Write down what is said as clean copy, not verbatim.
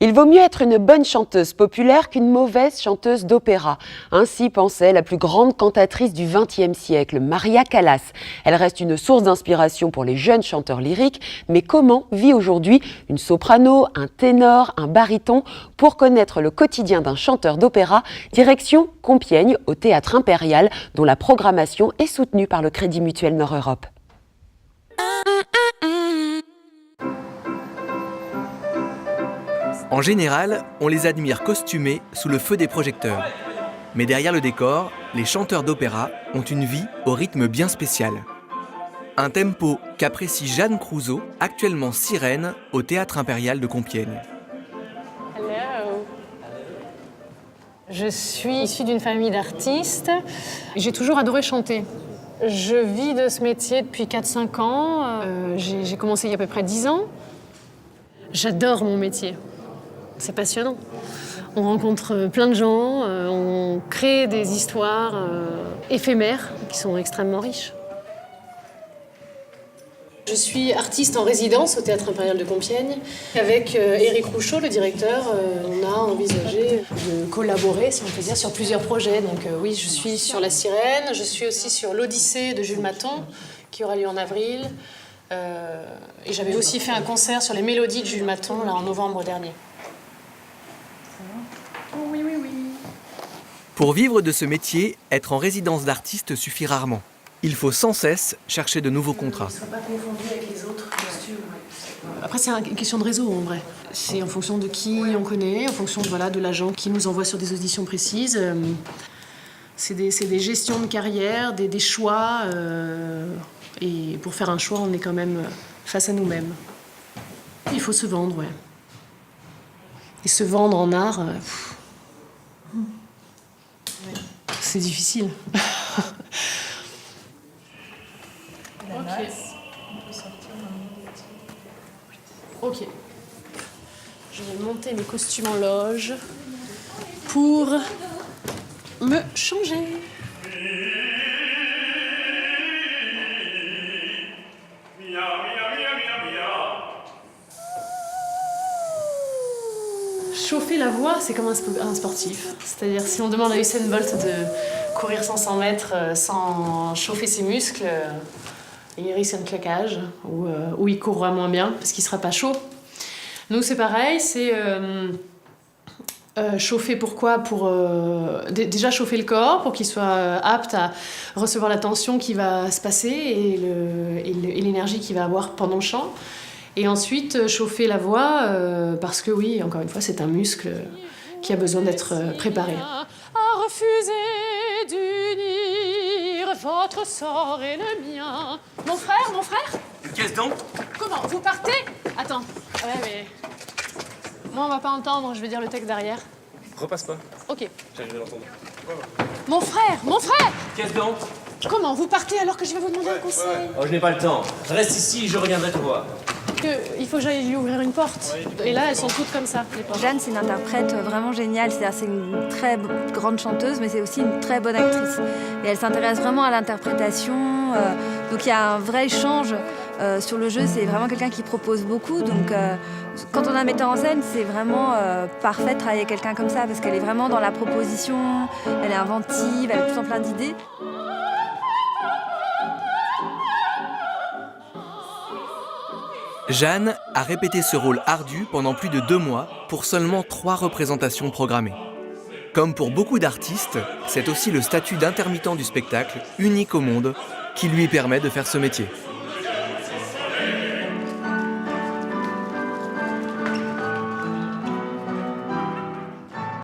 Il vaut mieux être une bonne chanteuse populaire qu'une mauvaise chanteuse d'opéra. Ainsi pensait la plus grande cantatrice du XXe siècle, Maria Callas. Elle reste une source d'inspiration pour les jeunes chanteurs lyriques, mais comment vit aujourd'hui une soprano, un ténor, un baryton? Pour connaître le quotidien d'un chanteur d'opéra, direction Compiègne, au Théâtre Impérial, dont la programmation est soutenue par le Crédit Mutuel Nord-Europe. En général, on les admire costumés sous le feu des projecteurs. Mais derrière le décor, les chanteurs d'opéra ont une vie au rythme bien spécial. Un tempo qu'apprécie Jeanne Crouzeau, actuellement sirène au Théâtre Impérial de Compiègne. Hello. Je suis issue d'une famille d'artistes. J'ai toujours adoré chanter. Je vis de ce métier depuis 4-5 ans. J'ai commencé il y a à peu près 10 ans. J'adore mon métier. C'est passionnant. On rencontre plein de gens, on crée des histoires éphémères qui sont extrêmement riches. Je suis artiste en résidence au Théâtre Impérial de Compiègne. Avec Éric Rouchaud, le directeur, on a envisagé de collaborer, si on peut dire, sur plusieurs projets. Donc oui, je suis sur La Sirène, je suis aussi sur l'Odyssée de Jules Maton, qui aura lieu en avril. Et j'avais aussi fait un concert sur les mélodies de Jules Maton, là, en novembre dernier. Oui. Pour vivre de ce métier, être en résidence d'artiste suffit rarement. Il faut sans cesse chercher de nouveaux contrats. Ne sois pas confondu avec les autres costumes. Après, c'est une question de réseau, en vrai. C'est en fonction de qui on connaît, en fonction de l'agent qui nous envoie sur des auditions précises. C'est des gestions de carrière, des choix. Et pour faire un choix, on est quand même face à nous-mêmes. Il faut se vendre, ouais. Et se vendre en art, c'est difficile. Ok. Je vais monter mes costumes en loge pour me changer. Chauffer la voix, c'est comme un sportif. C'est-à-dire, si on demande à Usain Bolt de courir 500 mètres sans chauffer ses muscles, il risque un claquage ou il courra moins bien parce qu'il ne sera pas chaud. Nous, c'est pareil, c'est chauffer pourquoi? Pour déjà chauffer le corps pour qu'il soit apte à recevoir la tension qui va se passer et l'énergie qu'il va avoir pendant le chant. Et ensuite, chauffer la voix, parce que oui, encore une fois, c'est un muscle qui a besoin d'être préparé. À refuser d'unir votre sort et le mien. Mon frère Qu'est-ce donc? Comment? Vous partez? Attends. Ouais, mais... Moi, on va pas entendre, je vais dire le texte derrière. Repasse pas. Ok. J'arrive à l'entendre. Mon frère! Qu'est-ce donc? Comment? Vous partez alors que je vais vous demander un conseil? Oh, je n'ai pas le temps. Reste ici, je reviendrai te voir. Il faut que j'aille lui ouvrir une porte. Et là, elles sont toutes comme ça, les portes. Jeanne, c'est une interprète vraiment géniale. C'est une très grande chanteuse, mais c'est aussi une très bonne actrice. Et elle s'intéresse vraiment à l'interprétation. Donc il y a un vrai échange sur le jeu. C'est vraiment quelqu'un qui propose beaucoup. Donc quand on a un metteur en scène, c'est vraiment parfait de travailler avec quelqu'un comme ça, parce qu'elle est vraiment dans la proposition, elle est inventive, elle a tout le temps plein d'idées. Jeanne a répété ce rôle ardu pendant plus de 2 mois pour seulement 3 représentations programmées. Comme pour beaucoup d'artistes, c'est aussi le statut d'intermittent du spectacle, unique au monde, qui lui permet de faire ce métier.